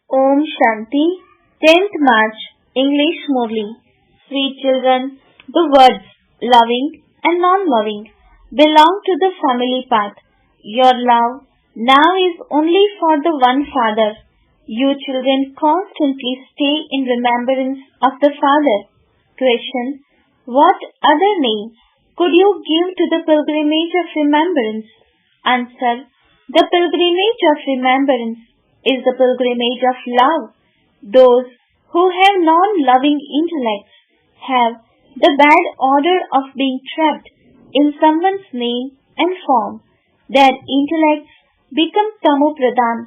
Om Shanti, 10th March, English Murli. Sweet children, the words loving and non-loving belong to the family path. Your love now is only for the one Father. You children constantly stay in remembrance of the Father. Question: what other name could you give to the pilgrimage of remembrance? Answer: the pilgrimage of remembrance is the pilgrimage of love. Those who have non-loving intellects have the bad order of being trapped in someone's name and form. Their intellects become tamopradhan.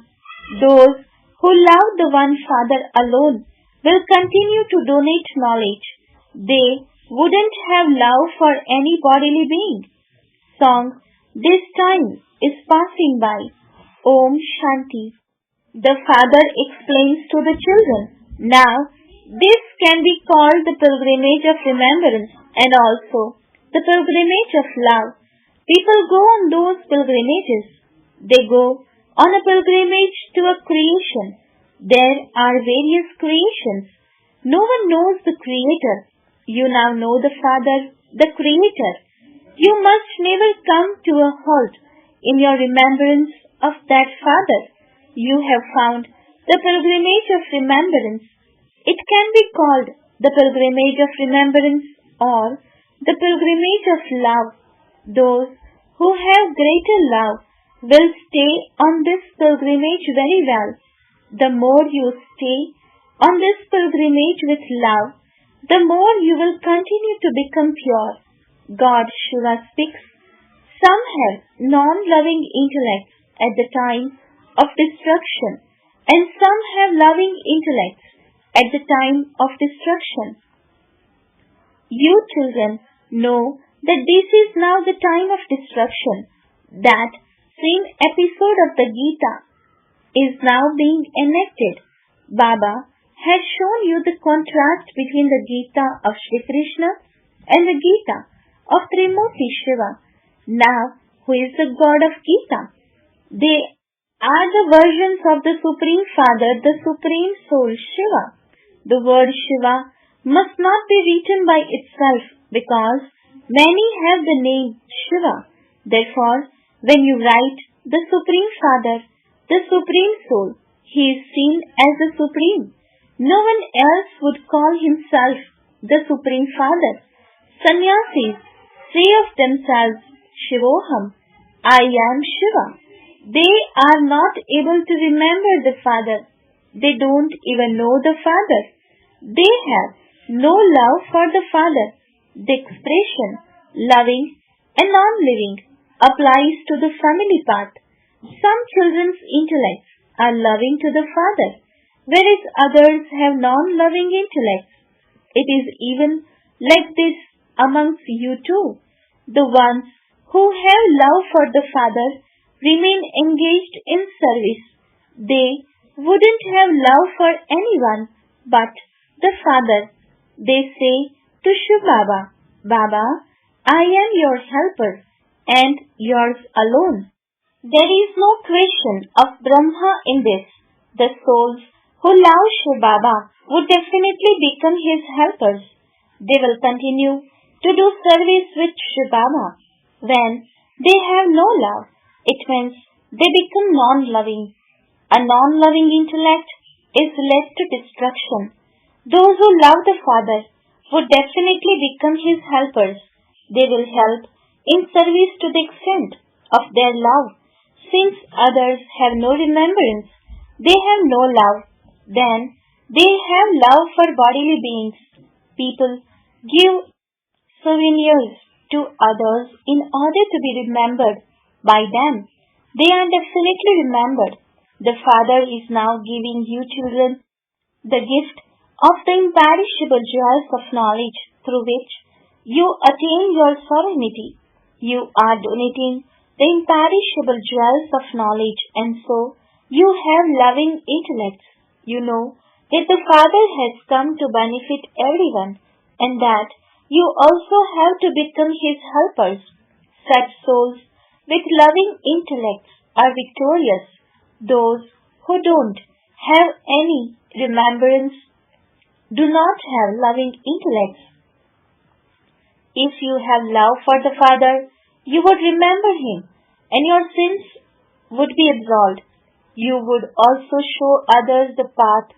Those who love the one Father alone will continue to donate knowledge. They wouldn't have love for any bodily being. Song: This time is passing by. Om Shanti. The Father explains to the children, now this can be called the pilgrimage of remembrance and also the pilgrimage of love. People go on those pilgrimages. They go on a pilgrimage to a creation. There are various creations. No one knows the Creator. You now know the Father, the Creator. You must never come to a halt in your remembrance of that Father. You have found the pilgrimage of remembrance. It can be called the pilgrimage of remembrance or the pilgrimage of love. Those who have greater love will stay on this pilgrimage very well. The more you stay on this pilgrimage with love, the more you will continue to become pure. God Shiva speaks. Some have non-loving intellects at the time of destruction, and some have loving intellects at the time of destruction. You children know that this is now the time of destruction. That same episode of the Gita is now being enacted. Baba has shown you the contrast between the Gita of Shri Krishna and the Gita of Trimurti Shiva. Now, who is the God of Gita? They are the versions of the Supreme Father, the Supreme Soul Shiva. The word Shiva must not be written by itself because many have the name Shiva. Therefore, when you write the Supreme Father, the Supreme Soul, he is seen as the Supreme. No one else would call himself the Supreme Father. Sannyasis say of themselves, Shivoham, I am Shiva. They are not able to remember the Father. They don't even know the Father. They have no love for the Father. The expression loving and non-living applies to the family path. Some children's intellects are loving to the Father, whereas others have non-loving intellects. It is even like this amongst you too. The ones who have love for the Father remain engaged in service. They wouldn't have love for anyone but the Father. They say to Shiv Baba, Baba, I am your helper and yours alone. There is no question of Brahma in this. The souls who love Shiv Baba would definitely become his helpers. They will continue to do service with Shiv Baba. When they have no love, it means they become non-loving. A non-loving intellect is led to destruction. Those who love the Father would definitely become his helpers. They will help in service to the extent of their love. Since others have no remembrance, they have no love. Then they have love for bodily beings. People give souvenirs to others in order to be remembered by them. They are definitely remembered. The Father is now giving you children the gift of the imperishable jewels of knowledge through which you attain your serenity. You are donating the imperishable jewels of knowledge, and so you have loving intellects. You know that the Father has come to benefit everyone, and that you also have to become his helpers. Such souls with loving intellects are victorious. Those who don't have any remembrance do not have loving intellects. If you have love for the Father, you would remember Him, and your sins would be absolved. You would also show others the path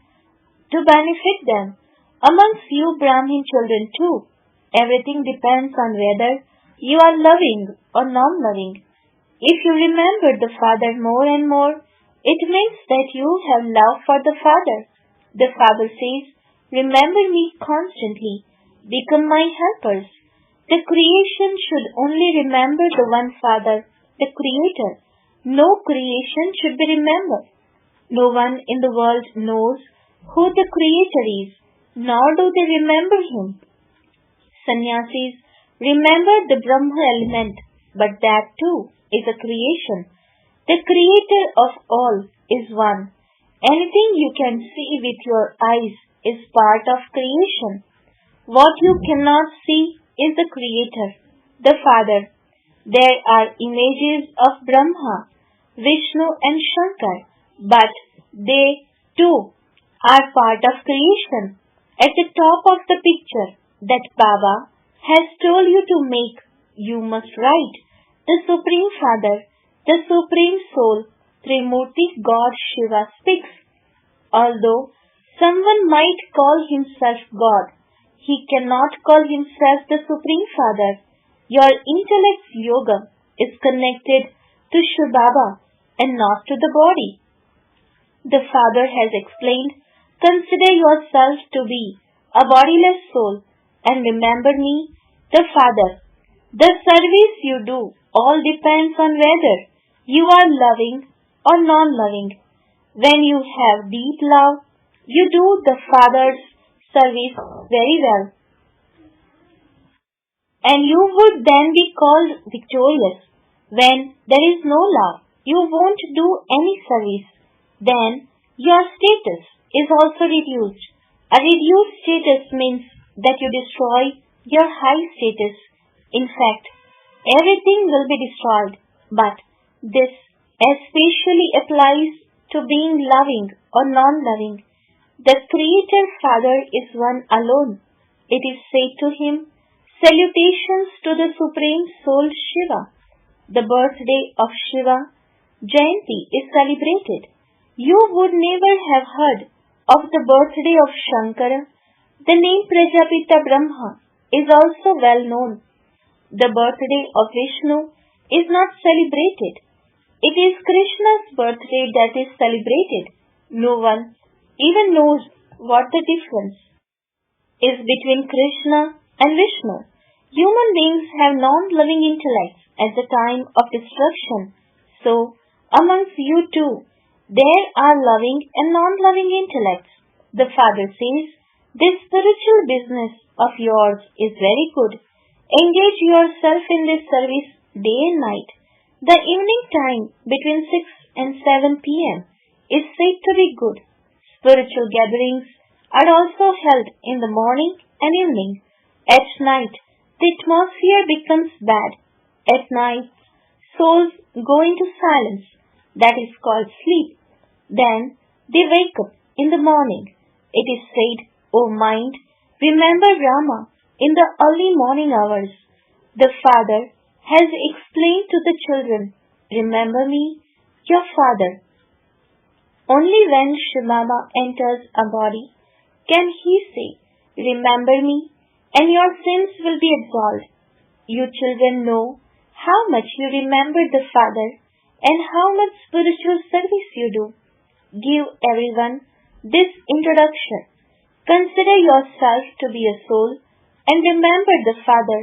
to benefit them. Amongst you Brahmin children too, everything depends on whether you are loving or non-loving. If you remember the Father more and more, it means that you have love for the Father. The Father says, "Remember me constantly, become my helpers." The creation should only remember the one Father, the Creator. No creation should be remembered. No one in the world knows who the Creator is, nor do they remember Him. Sannyasis remember the Brahma element, but that too is a creation. The Creator of all is one. Anything you can see with your eyes is part of creation. What you cannot see is the Creator, the Father. There are images of Brahma, Vishnu and Shankar, but they too are part of creation. At the top of the picture that Baba has told you to make, you must write the Supreme Father, the Supreme Soul, Trimurti God Shiva speaks. Although someone might call himself God, he cannot call himself the Supreme Father. Your intellect's yoga is connected to Shiva Baba and not to the body. The Father has explained, "Consider yourself to be a bodiless soul and remember me, the Father." The service you do all depends on whether you are loving or non-loving. When you have deep love, you do the Father's service very well, and you would then be called victorious. When there is no love, you won't do any service. Then your status is also reduced. A reduced status means that you destroy your high status. In fact, everything will be destroyed, but this especially applies to being loving or non-loving. The Creator Father is one alone. It is said to Him, "Salutations to the Supreme Soul Shiva." The birthday of Shiva, Jayanti, is celebrated. You would never have heard of the birthday of Shankara. The name Prajapita Brahma is also well known. The birthday of Vishnu is not celebrated. It is Krishna's birthday that is celebrated. No one even knows what the difference is between Krishna and Vishnu. Human beings have non-loving intellects at the time of destruction. So, amongst you too, there are loving and non-loving intellects. The Father says, "This spiritual business of yours is very good. Engage yourself in this service day and night." The evening time between 6 and 7 p.m. is said to be good. Spiritual gatherings are also held in the morning and evening. At night, the atmosphere becomes bad. At night, souls go into silence, that is called sleep. Then they wake up in the morning. It is said, "O mind, remember Rama in the early morning hours." The Father has explained to the children, "Remember me, your Father." Only when Shiva Baba enters a body can he say, "Remember me," and your sins will be absolved. You children know how much you remember the Father and how much spiritual service you do. Give everyone this introduction. Consider yourself to be a soul and remember the Father,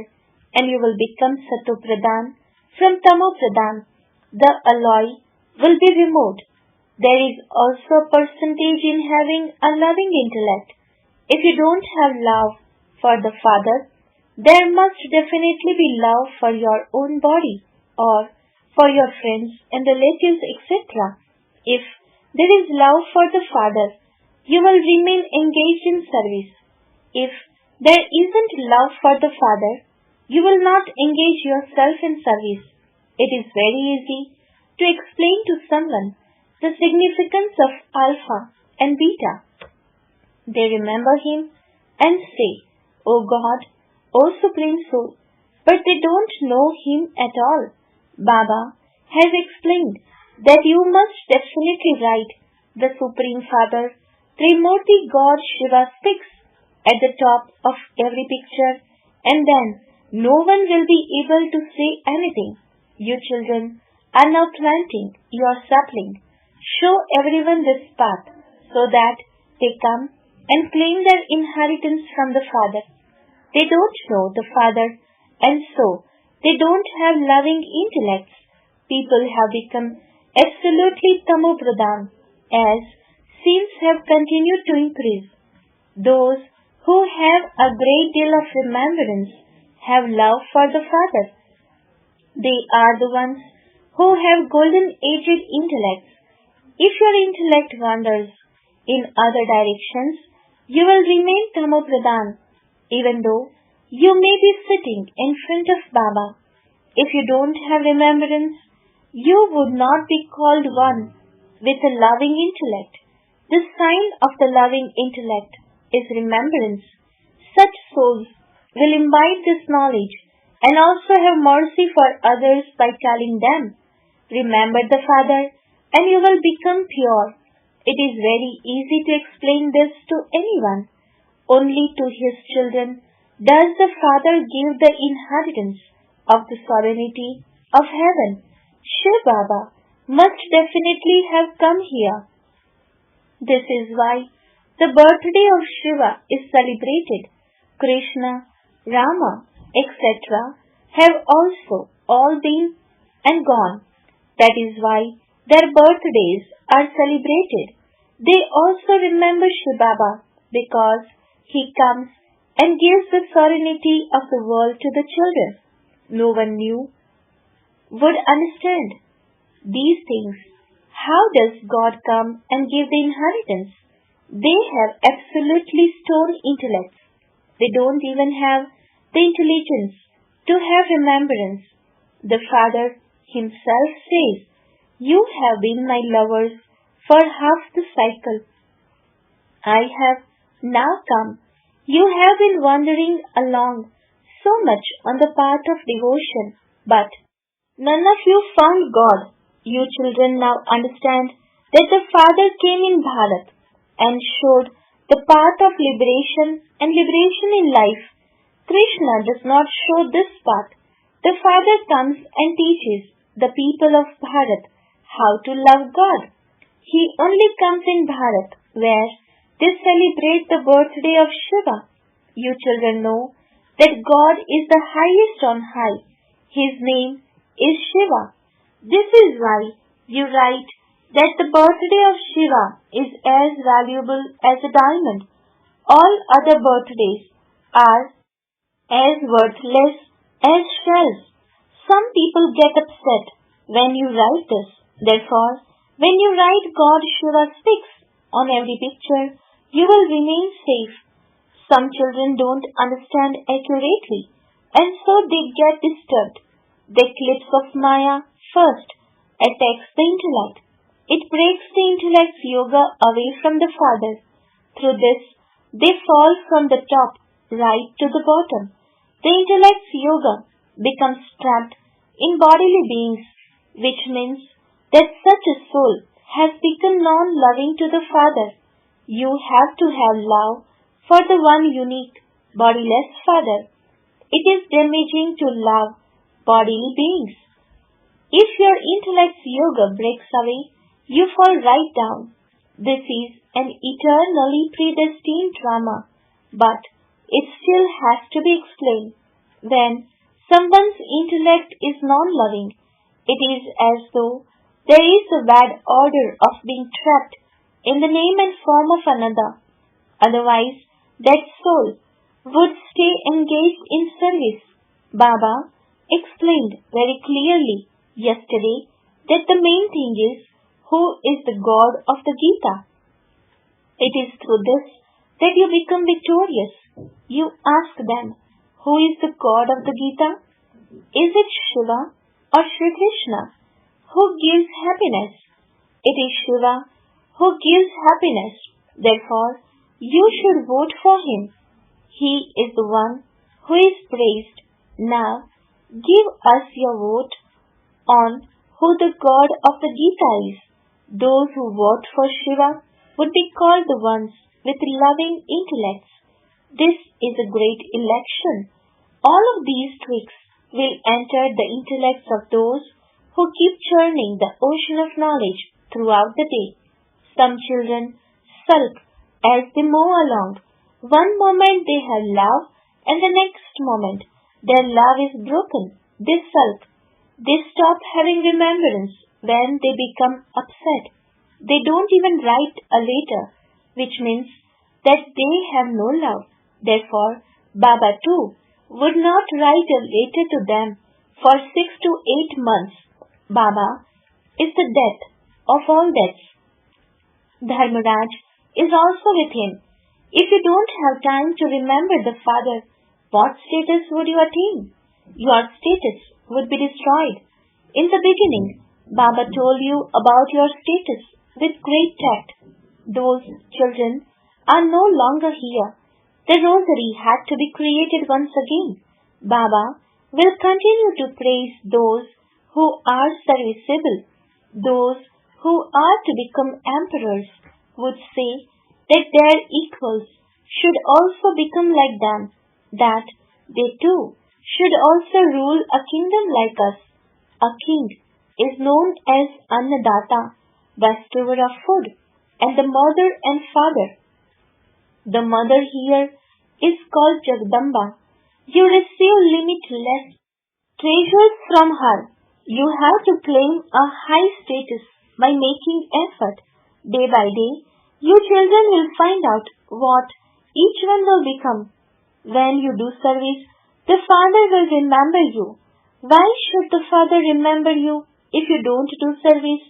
and you will become Sato Pradhan from Tamo Pradhan. The alloy will be removed. There is also a percentage in having a loving intellect. If you don't have love for the Father, there must definitely be love for your own body or for your friends and relatives, etc. If there is love for the Father, you will remain engaged in service. If there isn't love for the Father, you will not engage yourself in service. It is very easy to explain to someone the significance of alpha and Beta. They remember him and say, O God, O Supreme Soul, but they don't know him at all. Baba has explained that you must definitely write the Supreme Father, Trimurti God Shiva speaks at the top of every picture, and then no one will be able to say anything. You children are now planting your sapling. Show everyone this path so that they come and claim their inheritance from the Father. They don't know the Father, and so they don't have loving intellects. People have become absolutely tamopradhan as sins have continued to increase. Those who have a great deal of remembrance have love for the Father. They are the ones who have golden-aged intellects. If your intellect wanders in other directions, you will remain tamopradhan, even though you may be sitting in front of Baba. If you don't have remembrance, you would not be called one with a loving intellect. The sign of the loving intellect is remembrance. Such souls will imbibe this knowledge and also have mercy for others by telling them, remember the Father, and you will become pure. It is very easy to explain this to anyone. Only to his children does the Father give the inheritance of the sovereignty of heaven. Shiv Baba must definitely have come here. This is why the birthday of Shiva is celebrated. Krishna, Rama, etc. have also all been and gone. That is why their birthdays are celebrated. They also remember Shiv Baba because he comes and gives the sovereignty of the world to the children. No one would understand these things. How does God come and give the inheritance? They have absolutely stone intellects. They don't even have the intelligence to have remembrance. The Father himself says, you have been my lovers for half the cycle. I have now come. You have been wandering along so much on the path of devotion, but none of you found God. You children now understand that the Father came in Bharat and showed the path of liberation and liberation in life. Krishna does not show this path. The Father comes and teaches the people of Bharat how to love God. He only comes in Bharat where they celebrate the birthday of Shiva. You children know that God is the highest on high. His name is Shiva. This is why you write that the birthday of Shiva is as valuable as a diamond. All other birthdays are as worthless as shells. Some people get upset when you write this. Therefore, when you write God Shiva speaks on every picture, you will remain safe. Some children don't understand accurately, and so they get disturbed. The eclipse of Maya first attacks the intellect. It breaks the intellect's yoga away from the Father. Through this, they fall from the top right to the bottom. The intellect's yoga becomes trapped in bodily beings, which means that such a soul has become non-loving to the Father. You have to have love for the one unique, bodiless Father. It is damaging to love bodily beings. If your intellect's yoga breaks away, you fall right down. This is an eternally predestined drama, but it still has to be explained. When someone's intellect is non-loving, it is as though there is a bad order of being trapped in the name and form of another. Otherwise, that soul would stay engaged in service. Baba explained very clearly yesterday that the main thing is who is the God of the Gita. It is through this that you become victorious. You ask them, who is the God of the Gita? Is it Shiva or Shri Krishna who gives happiness? It is Shiva who gives happiness. Therefore, you should vote for him. He is the one who is praised. Now, give us your vote on who the god of the Gita is. Those who vote for Shiva would be called the ones with loving intellects. This is a great election. All of these tricks will enter the intellects of those who keep churning the ocean of knowledge throughout the day. Some children sulk as they move along. One moment they have love, and the next moment their love is broken. They sulk. They stop having remembrance when they become upset. They don't even write a letter, which means that they have no love. Therefore, Baba too would not write a letter to them for 6 to 8 months. Baba is the death of all deaths. Dharmaraj is also with him. If you don't have time to remember the Father, what status would you attain? Your status would be destroyed. In the beginning, Baba told you about your status with great tact. Those children are no longer here. The rosary had to be created once again. Baba will continue to praise those who are serviceable. Those who are to become emperors would say that their equals should also become like them, that they too should also rule a kingdom like us. A king is known as Annadata, bestower of food, and the mother and father. The mother here is called Jagdamba. You receive limitless treasures from her. You have to claim a high status by making effort. Day by day, you children will find out what each one will become. When you do service, the Father will remember you. Why should the Father remember you if you don't do service?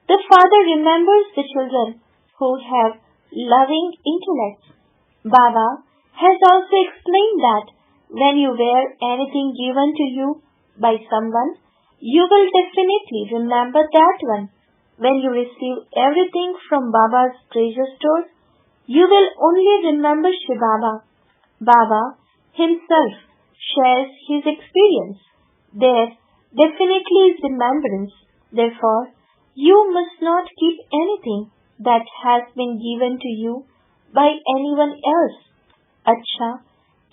The Father remembers the children who have loving intellects. Baba has also explained that when you wear anything given to you by someone, you will definitely remember that one. When you receive everything from Baba's treasure store, you will only remember Shiv Baba. Baba himself shares his experience. There definitely is remembrance. Therefore, you must not keep anything that has been given to you by anyone else. Acha,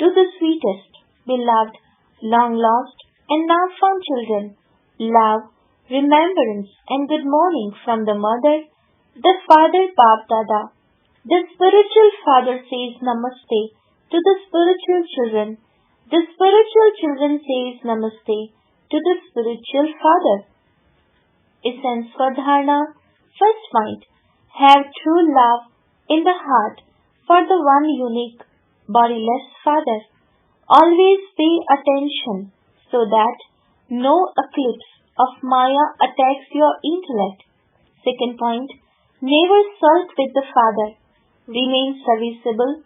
to the sweetest, beloved, long lost, and now found children, love, remembrance, and good morning from the mother, the father Bap Dada. The spiritual father says Namaste to the spiritual children. The spiritual children says Namaste to the spiritual father. Essence for Dharana. First point, have true love in the heart for the one unique, bodiless Father. Always pay attention so that no eclipse of Maya attacks your intellect. Second point, never sulk with the Father. Remain serviceable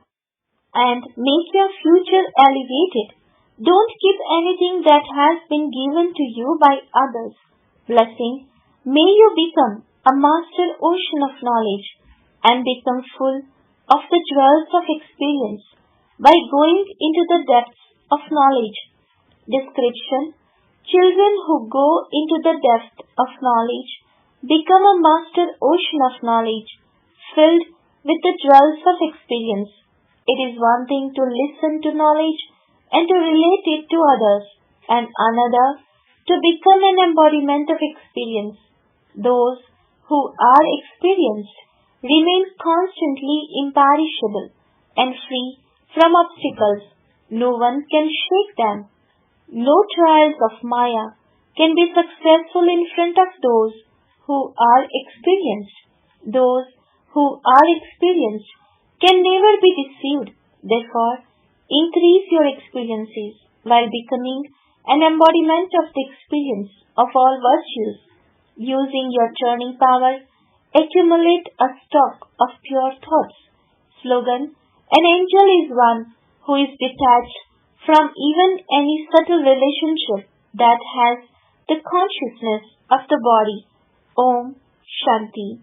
and make your future elevated. Don't keep anything that has been given to you by others. Blessing, may you become a master ocean of knowledge and become full of the jewels of experience by going into the depths of knowledge. Description, children who go into the depth of knowledge become a master ocean of knowledge filled with the jewels of experience. It is one thing to listen to knowledge and to relate it to others, and another to become an embodiment of experience. Those who are experienced remain constantly imperishable and free from obstacles. No one can shake them. No trials of Maya can be successful in front of those who are experienced. Those who are experienced can never be deceived. Therefore, increase your experiences while becoming an embodiment of the experience of all virtues. Using your turning power, accumulate a stock of pure thoughts. Slogan, an angel is one who is detached from even any subtle relationship that has the consciousness of the body. Om Shanti.